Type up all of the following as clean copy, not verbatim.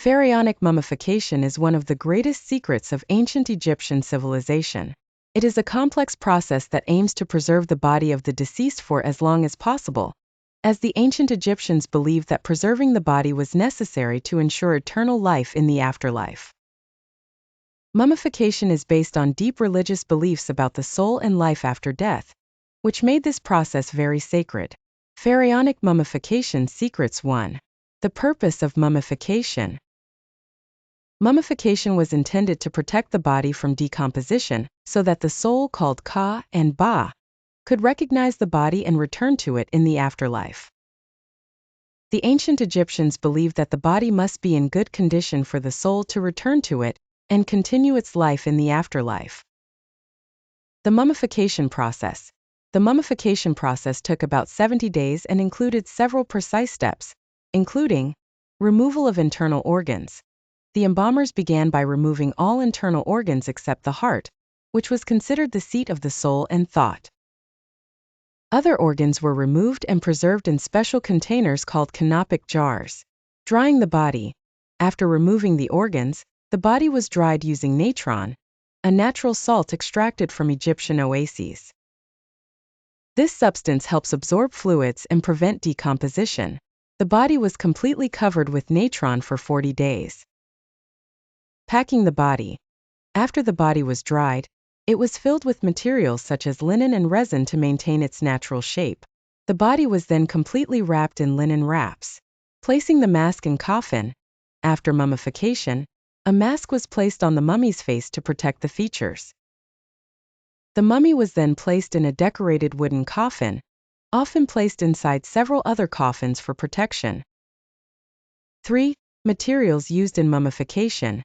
Pharaonic mummification is one of the greatest secrets of ancient Egyptian civilization. It is a complex process that aims to preserve the body of the deceased for as long as possible, as the ancient Egyptians believed that preserving the body was necessary to ensure eternal life in the afterlife. Mummification is based on deep religious beliefs about the soul and life after death, which made this process very sacred. Pharaonic mummification secrets 1. The purpose of mummification. Mummification was intended to protect the body from decomposition, so that the soul, called Ka and Ba, could recognize the body and return to it in the afterlife. The ancient Egyptians believed that the body must be in good condition for the soul to return to it and continue its life in the afterlife. The mummification process. The mummification process took about 70 days and included several precise steps, including removal of internal organs. The embalmers began by removing all internal organs except the heart, which was considered the seat of the soul and thought. Other organs were removed and preserved in special containers called canopic jars. Drying the body. After removing the organs, the body was dried using natron, a natural salt extracted from Egyptian oases. This substance helps absorb fluids and prevent decomposition. The body was completely covered with natron for 40 days. Packing the body. After the body was dried, it was filled with materials such as linen and resin to maintain its natural shape. The body was then completely wrapped in linen wraps. Placing the mask and coffin. After mummification, a mask was placed on the mummy's face to protect the features. The mummy was then placed in a decorated wooden coffin, often placed inside several other coffins for protection. 3. Materials used in mummification.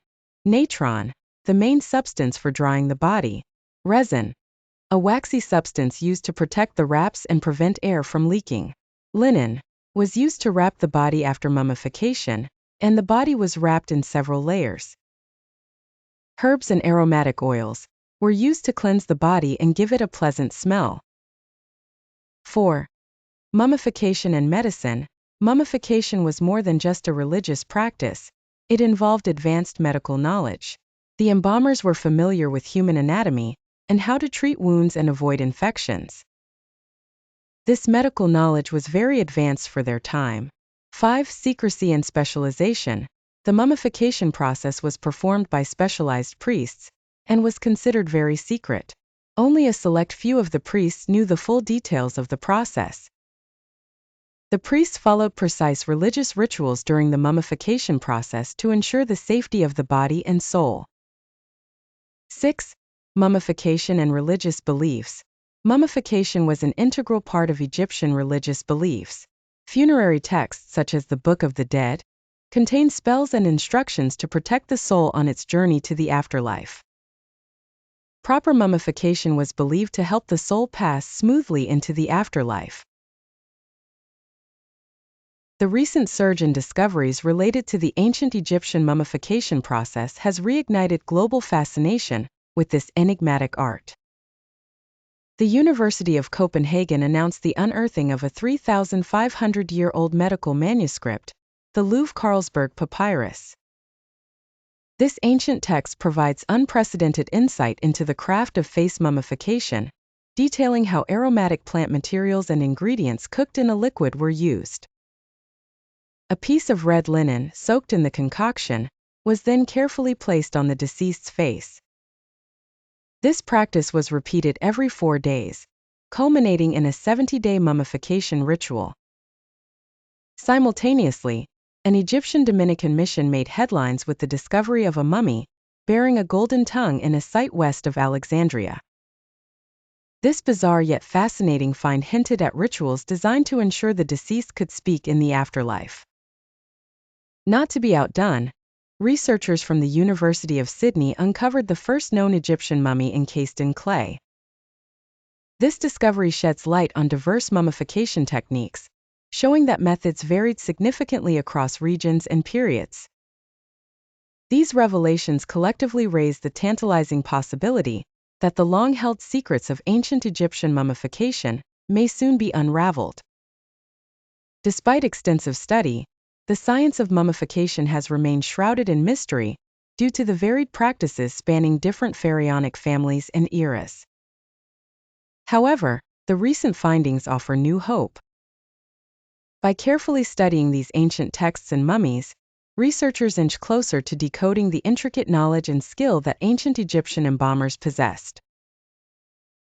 Natron, the main substance for drying the body. Resin, a waxy substance used to protect the wraps and prevent air from leaking. Linen, was used to wrap the body after mummification, and the body was wrapped in several layers. Herbs and aromatic oils were used to cleanse the body and give it a pleasant smell. 4. Mummification and medicine. Mummification was more than just a religious practice. It involved advanced medical knowledge. The embalmers were familiar with human anatomy and how to treat wounds and avoid infections. This medical knowledge was very advanced for their time. 5. Secrecy and specialization. The mummification process was performed by specialized priests and was considered very secret. Only a select few of the priests knew the full details of the process. The priests followed precise religious rituals during the mummification process to ensure the safety of the body and soul. 6. Mummification and religious beliefs. Mummification was an integral part of Egyptian religious beliefs. Funerary texts such as the Book of the Dead contain spells and instructions to protect the soul on its journey to the afterlife. Proper mummification was believed to help the soul pass smoothly into the afterlife. The recent surge in discoveries related to the ancient Egyptian mummification process has reignited global fascination with this enigmatic art. The University of Copenhagen announced the unearthing of a 3,500-year-old medical manuscript, the Louvre-Carlsberg Papyrus. This ancient text provides unprecedented insight into the craft of face mummification, detailing how aromatic plant materials and ingredients cooked in a liquid were used. A piece of red linen, soaked in the concoction, was then carefully placed on the deceased's face. This practice was repeated every 4 days, culminating in a 70-day mummification ritual. Simultaneously, an Egyptian Dominican mission made headlines with the discovery of a mummy bearing a golden tongue in a site west of Alexandria. This bizarre yet fascinating find hinted at rituals designed to ensure the deceased could speak in the afterlife. Not to be outdone, researchers from the University of Sydney uncovered the first known Egyptian mummy encased in clay. This discovery sheds light on diverse mummification techniques, showing that methods varied significantly across regions and periods. These revelations collectively raise the tantalizing possibility that the long-held secrets of ancient Egyptian mummification may soon be unraveled. Despite extensive study, the science of mummification has remained shrouded in mystery due to the varied practices spanning different pharaonic families and eras. However, the recent findings offer new hope. By carefully studying these ancient texts and mummies, researchers inch closer to decoding the intricate knowledge and skill that ancient Egyptian embalmers possessed.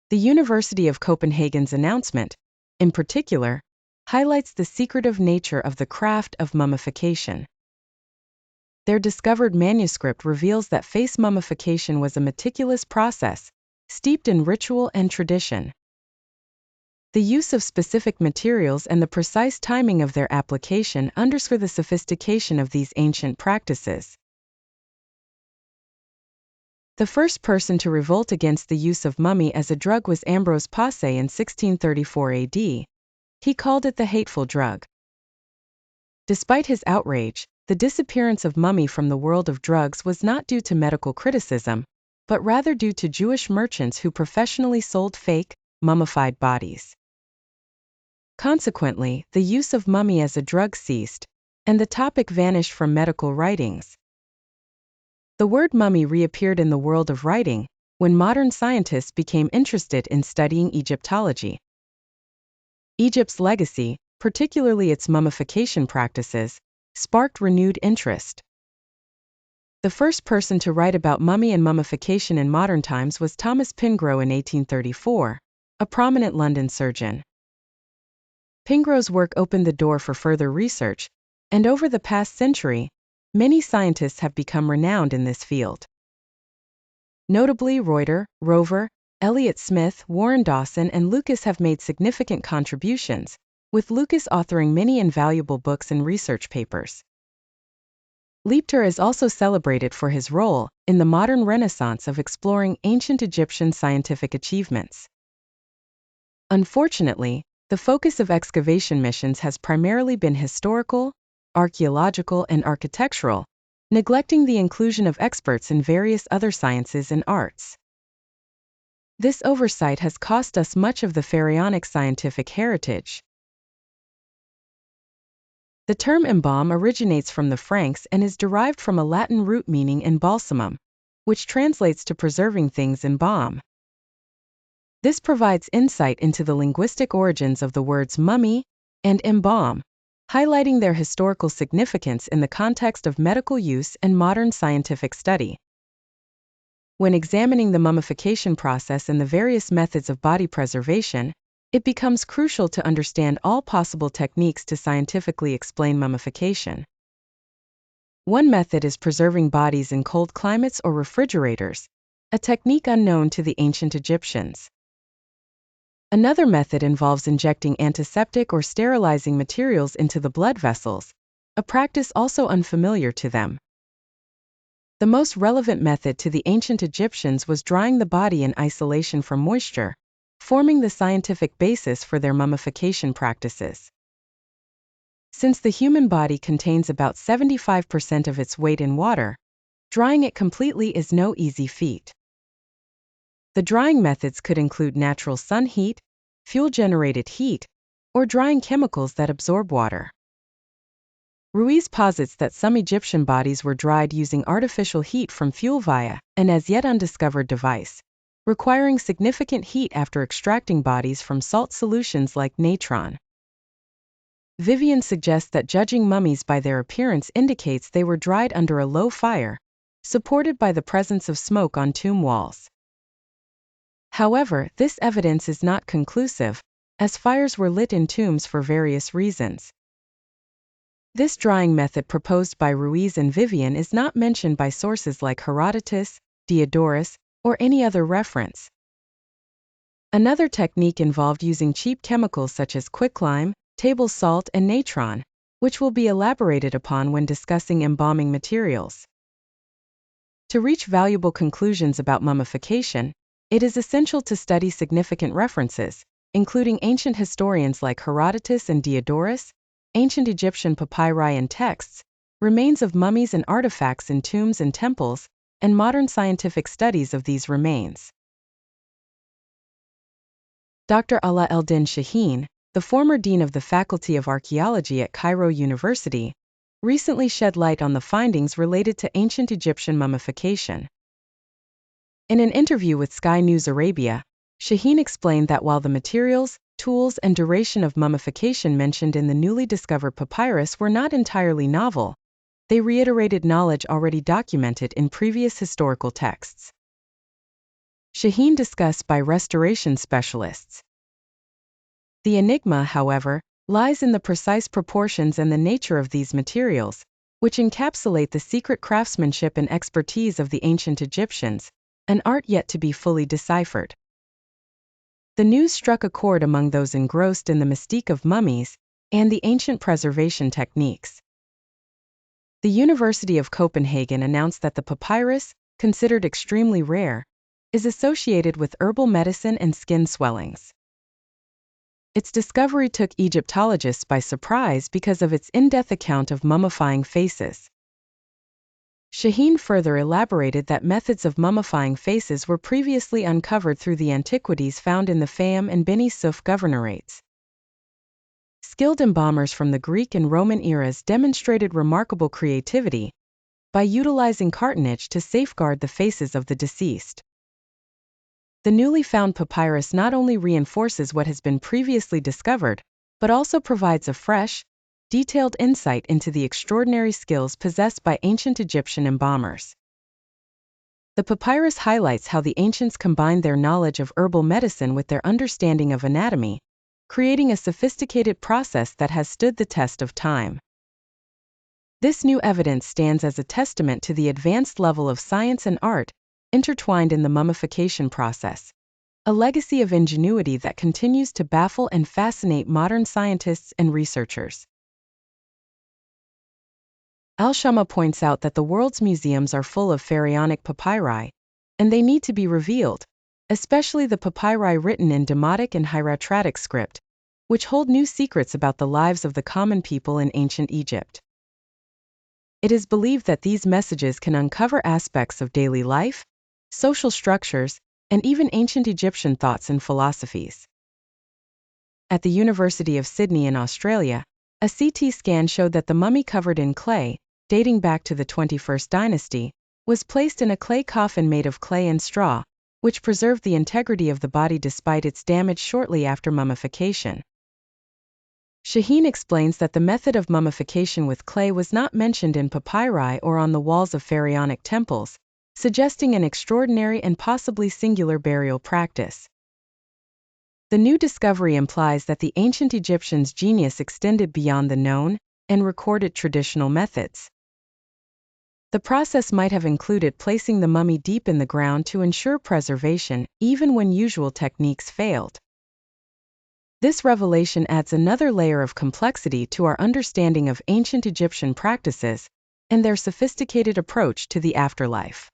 The University of Copenhagen's announcement, in particular, highlights the secretive nature of the craft of mummification. Their discovered manuscript reveals that face mummification was a meticulous process, steeped in ritual and tradition. The use of specific materials and the precise timing of their application underscore the sophistication of these ancient practices. The first person to revolt against the use of mummy as a drug was Ambrose Pare in 1634 AD. He called it the hateful drug. Despite his outrage, the disappearance of mummy from the world of drugs was not due to medical criticism, but rather due to Jewish merchants who professionally sold fake, mummified bodies. Consequently, the use of mummy as a drug ceased, and the topic vanished from medical writings. The word mummy reappeared in the world of writing when modern scientists became interested in studying Egyptology. Egypt's legacy, particularly its mummification practices, sparked renewed interest. The first person to write about mummy and mummification in modern times was Thomas Pingrot in 1834, a prominent London surgeon. Pingrot's work opened the door for further research, and over the past century, many scientists have become renowned in this field. Notably, Reuter, Rover, Elliott Smith, Warren Dawson, and Lucas have made significant contributions, with Lucas authoring many invaluable books and research papers. Liebter is also celebrated for his role in the modern renaissance of exploring ancient Egyptian scientific achievements. Unfortunately, the focus of excavation missions has primarily been historical, archaeological, and architectural, neglecting the inclusion of experts in various other sciences and arts. This oversight has cost us much of the pharaonic scientific heritage. The term embalm originates from the Franks and is derived from a Latin root meaning embalsamum, which translates to preserving things in balm. This provides insight into the linguistic origins of the words mummy and embalm, highlighting their historical significance in the context of medical use and modern scientific study. When examining the mummification process and the various methods of body preservation, it becomes crucial to understand all possible techniques to scientifically explain mummification. One method is preserving bodies in cold climates or refrigerators, a technique unknown to the ancient Egyptians. Another method involves injecting antiseptic or sterilizing materials into the blood vessels, a practice also unfamiliar to them. The most relevant method to the ancient Egyptians was drying the body in isolation from moisture, forming the scientific basis for their mummification practices. Since the human body contains about 75% of its weight in water, drying it completely is no easy feat. The drying methods could include natural sun heat, fuel-generated heat, or drying chemicals that absorb water. Ruiz posits that some Egyptian bodies were dried using artificial heat from fuel via an as yet undiscovered device, requiring significant heat after extracting bodies from salt solutions like natron. Vivian suggests that judging mummies by their appearance indicates they were dried under a low fire, supported by the presence of smoke on tomb walls. However, this evidence is not conclusive, as fires were lit in tombs for various reasons. This drying method proposed by Ruiz and Vivian is not mentioned by sources like Herodotus, Diodorus, or any other reference. Another technique involved using cheap chemicals such as quicklime, table salt, and natron, which will be elaborated upon when discussing embalming materials. To reach valuable conclusions about mummification, it is essential to study significant references, including ancient historians like Herodotus and Diodorus, ancient Egyptian papyri and texts, remains of mummies and artifacts in tombs and temples, and modern scientific studies of these remains. Dr. Ala Eldin Shaheen, the former dean of the Faculty of Archaeology at Cairo University, recently shed light on the findings related to ancient Egyptian mummification. In an interview with Sky News Arabia, Shaheen explained that while the materials, tools, and duration of mummification mentioned in the newly discovered papyrus were not entirely novel, they reiterated knowledge already documented in previous historical texts. Shaheen discussed by restoration specialists. The enigma, however, lies in the precise proportions and the nature of these materials, which encapsulate the secret craftsmanship and expertise of the ancient Egyptians, an art yet to be fully deciphered. The news struck a chord among those engrossed in the mystique of mummies and the ancient preservation techniques. The University of Copenhagen announced that the papyrus, considered extremely rare, is associated with herbal medicine and skin swellings. Its discovery took Egyptologists by surprise because of its in-depth account of mummifying faces. Shaheen further elaborated that methods of mummifying faces were previously uncovered through the antiquities found in the Fayum and Beni Suef governorates. Skilled embalmers from the Greek and Roman eras demonstrated remarkable creativity by utilizing cartonnage to safeguard the faces of the deceased. The newly found papyrus not only reinforces what has been previously discovered, but also provides a fresh, detailed insight into the extraordinary skills possessed by ancient Egyptian embalmers. The papyrus highlights how the ancients combined their knowledge of herbal medicine with their understanding of anatomy, creating a sophisticated process that has stood the test of time. This new evidence stands as a testament to the advanced level of science and art intertwined in the mummification process, a legacy of ingenuity that continues to baffle and fascinate modern scientists and researchers. Al-Shama points out that the world's museums are full of pharaonic papyri, and they need to be revealed, especially the papyri written in Demotic and hieratic script, which hold new secrets about the lives of the common people in ancient Egypt. It is believed that these messages can uncover aspects of daily life, social structures, and even ancient Egyptian thoughts and philosophies. At the University of Sydney in Australia, a CT scan showed that the mummy covered in clay, dating back to the 21st dynasty, was placed in a clay coffin made of clay and straw, which preserved the integrity of the body despite its damage shortly after mummification. Shaheen explains that the method of mummification with clay was not mentioned in papyri or on the walls of pharaonic temples, suggesting an extraordinary and possibly singular burial practice. The new discovery implies that the ancient Egyptians' genius extended beyond the known and recorded traditional methods. The process might have included placing the mummy deep in the ground to ensure preservation, even when usual techniques failed. This revelation adds another layer of complexity to our understanding of ancient Egyptian practices and their sophisticated approach to the afterlife.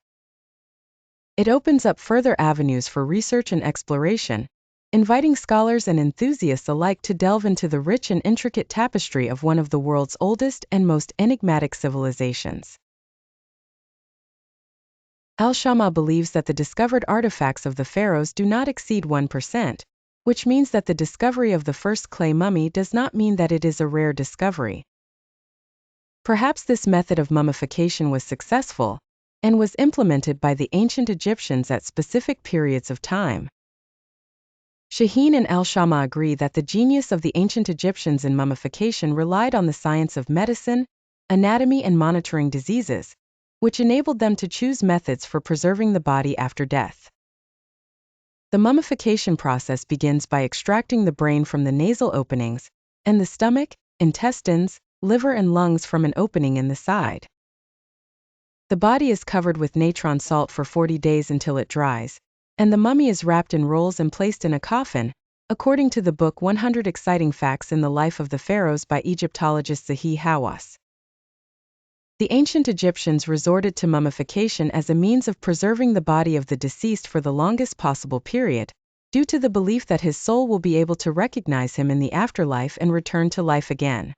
It opens up further avenues for research and exploration, inviting scholars and enthusiasts alike to delve into the rich and intricate tapestry of one of the world's oldest and most enigmatic civilizations. Al-Shama believes that the discovered artifacts of the pharaohs do not exceed 1%, which means that the discovery of the first clay mummy does not mean that it is a rare discovery. Perhaps this method of mummification was successful and was implemented by the ancient Egyptians at specific periods of time. Shaheen and Al-Shama agree that the genius of the ancient Egyptians in mummification relied on the science of medicine, anatomy, and monitoring diseases, which enabled them to choose methods for preserving the body after death. The mummification process begins by extracting the brain from the nasal openings, and the stomach, intestines, liver, and lungs from an opening in the side. The body is covered with natron salt for 40 days until it dries, and the mummy is wrapped in rolls and placed in a coffin, according to the book 100 Exciting Facts in the Life of the Pharaohs by Egyptologist Zahi Hawass. The ancient Egyptians resorted to mummification as a means of preserving the body of the deceased for the longest possible period, due to the belief that his soul will be able to recognize him in the afterlife and return to life again.